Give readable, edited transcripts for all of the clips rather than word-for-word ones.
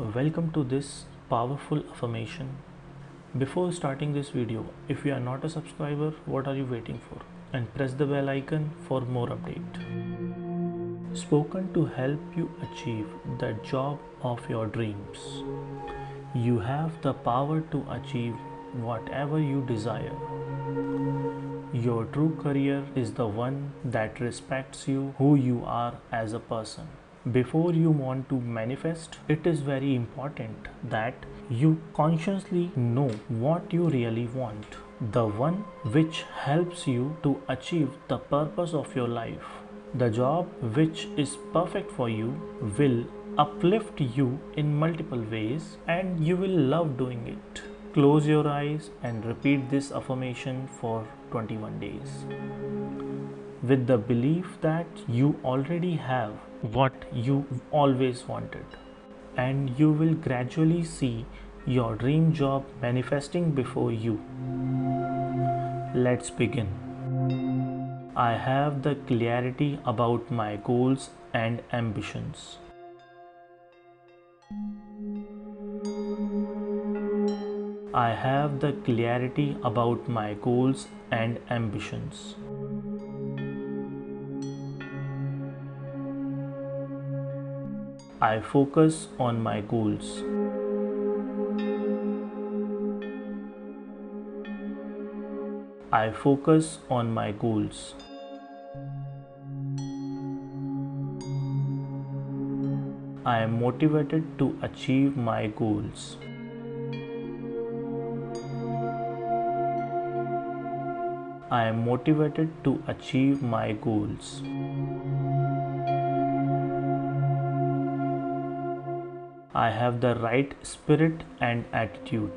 Welcome to this powerful affirmation. Before starting this video, if you are not a subscriber, what are you waiting for? And press the bell icon for more update. Spoken to help you achieve the job of your dreams. You have the power to achieve whatever you desire. Your true career is the one that respects you, who you are as a person. Before you want to manifest, it is very important that you consciously know what you really want, the one which helps you to achieve the purpose of your life. The job which is perfect for you will uplift you in multiple ways and you will love doing it. Close your eyes and repeat this affirmation for 21 days with the belief that you already have what you always wanted, and you will gradually see your dream job manifesting before you. Let's begin. I have the clarity about my goals and ambitions. I have the clarity about my goals and ambitions. I focus on my goals. I focus on my goals. I am motivated to achieve my goals. I am motivated to achieve my goals. I have the right spirit and attitude.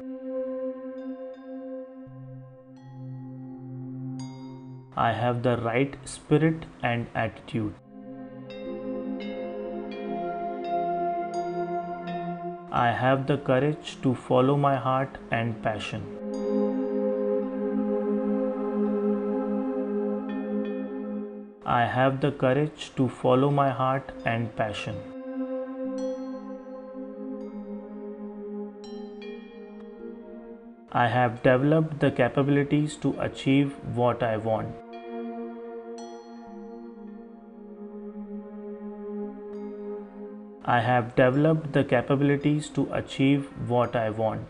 I have the right spirit and attitude. I have the courage to follow my heart and passion. I have the courage to follow my heart and passion. I have developed the capabilities to achieve what I want. I have developed the capabilities to achieve what I want.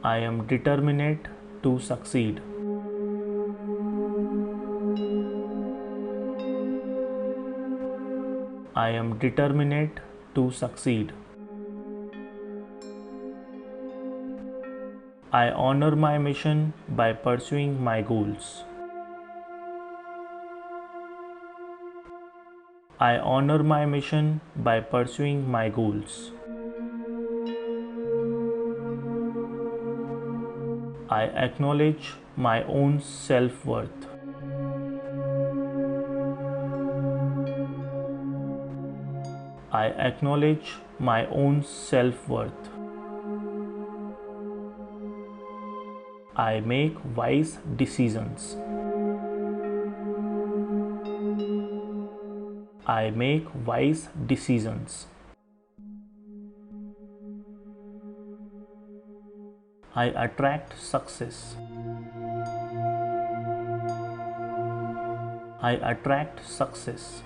I am determined to succeed. I am determined to succeed. I honor my mission by pursuing my goals. I honor my mission by pursuing my goals. I acknowledge my own self-worth. I acknowledge my own self-worth. I make wise decisions. I make wise decisions. I attract success. I attract success.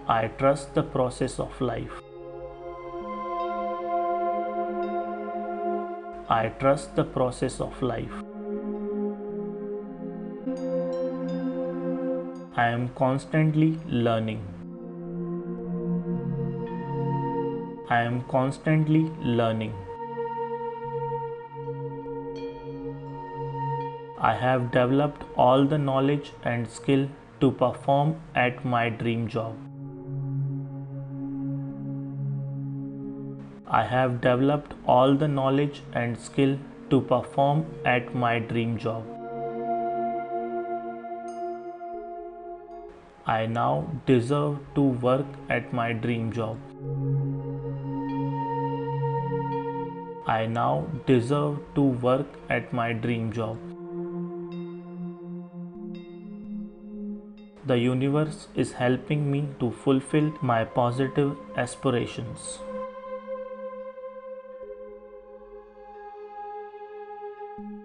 I trust the process of life. I trust the process of life. I am constantly learning. I am constantly learning. I have developed all the knowledge and skill to perform at my dream job. I have developed all the knowledge and skill to perform at my dream job. I now deserve to work at my dream job. I now deserve to work at my dream job. The universe is helping me to fulfill my positive aspirations.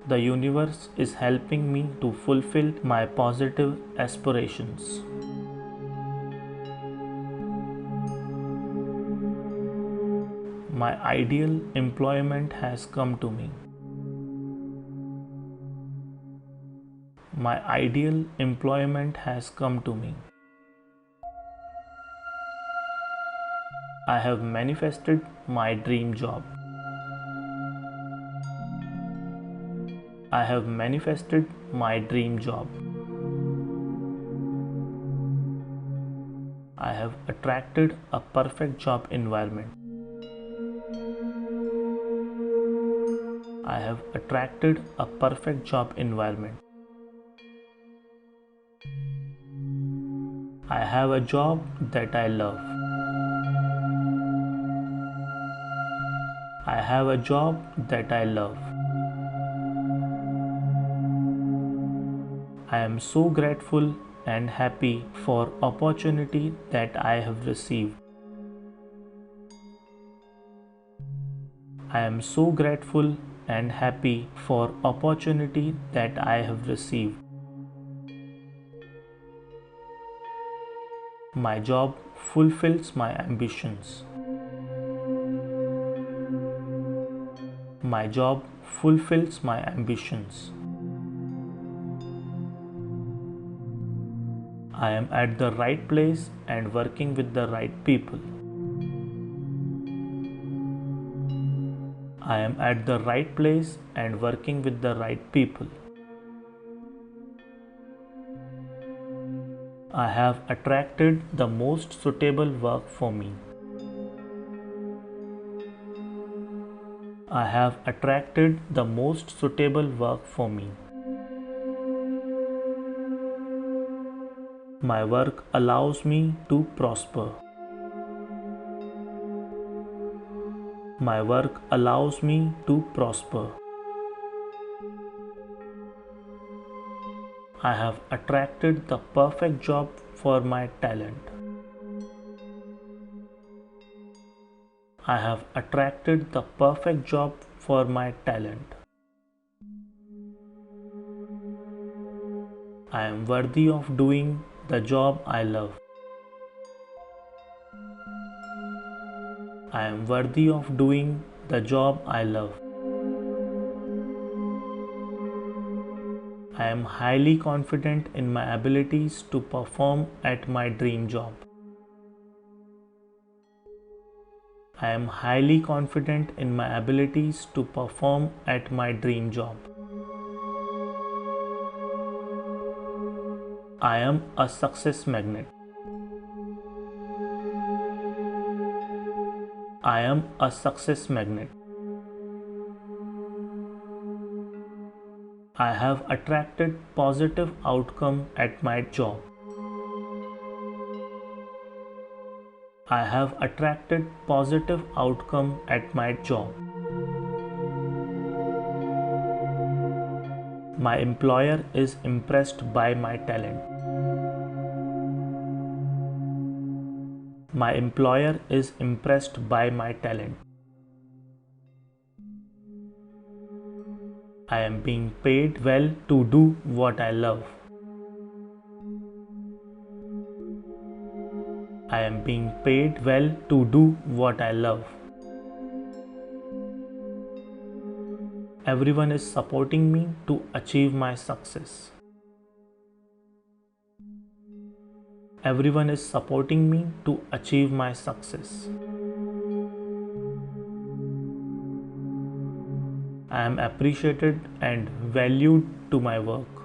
The universe is helping me to fulfill my positive aspirations. My ideal employment has come to me. My ideal employment has come to me. I have manifested my dream job. I have manifested my dream job. I have attracted a perfect job environment. I have attracted a perfect job environment. I have a job that I love. I have a job that I love. I am so grateful and happy for opportunity that I have received. I am so grateful and happy for opportunity that I have received. My job fulfills my ambitions. My job fulfills my ambitions. I am at the right place and working with the right people. I am at the right place and working with the right people. I have attracted the most suitable work for me. I have attracted the most suitable work for me. My work allows me to prosper. My work allows me to prosper. I have attracted the perfect job for my talent. I have attracted the perfect job for my talent. I am worthy of doing the job I love. I am worthy of doing the job I love. I am highly confident in my abilities to perform at my dream job. I am highly confident in my abilities to perform at my dream job. I am a success magnet. I am a success magnet. I have attracted positive outcome at my job. I have attracted positive outcome at my job. My employer is impressed by my talent. My employer is impressed by my talent. I am being paid well to do what I love. I am being paid well to do what I love. Everyone is supporting me to achieve my success. Everyone is supporting me to achieve my success. I am appreciated and valued to my work.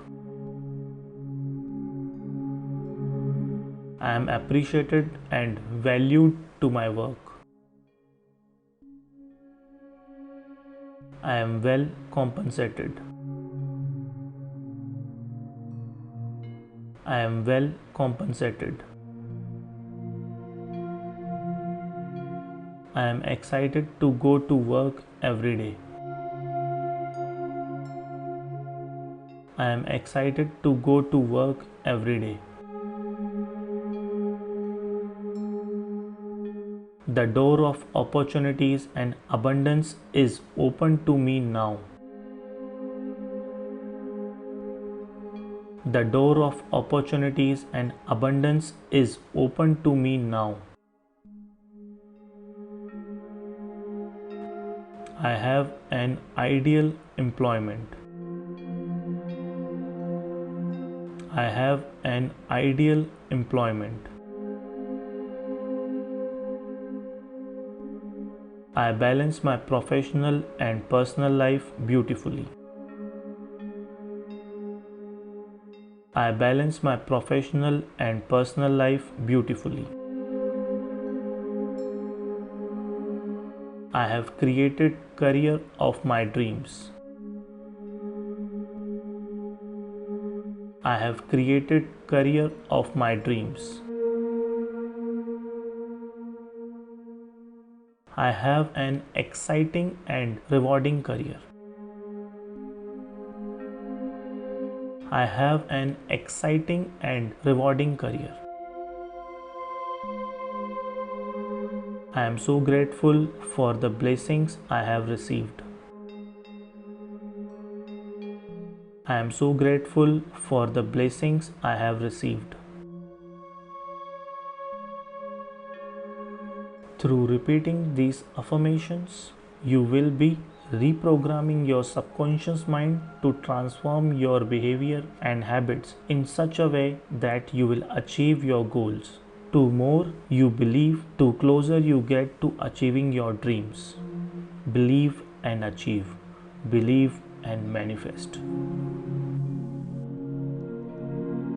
I am appreciated and valued to my work. I am well compensated. I am well compensated. I am excited to go to work every day. I am excited to go to work every day. The door of opportunities and abundance is open to me now. The door of opportunities and abundance is open to me now. I have an ideal employment. I have an ideal employment. I balance my professional and personal life beautifully. I balance my professional and personal life beautifully. I have created career of my dreams. I have created career of my dreams. I have an exciting and rewarding career. I have an exciting and rewarding career. I am so grateful for the blessings I have received. I am so grateful for the blessings I have received. Through repeating these affirmations, you will be reprogramming your subconscious mind to transform your behavior and habits in such a way that you will achieve your goals. To more you believe, to closer you get to achieving your dreams. Believe and achieve. Believe and manifest.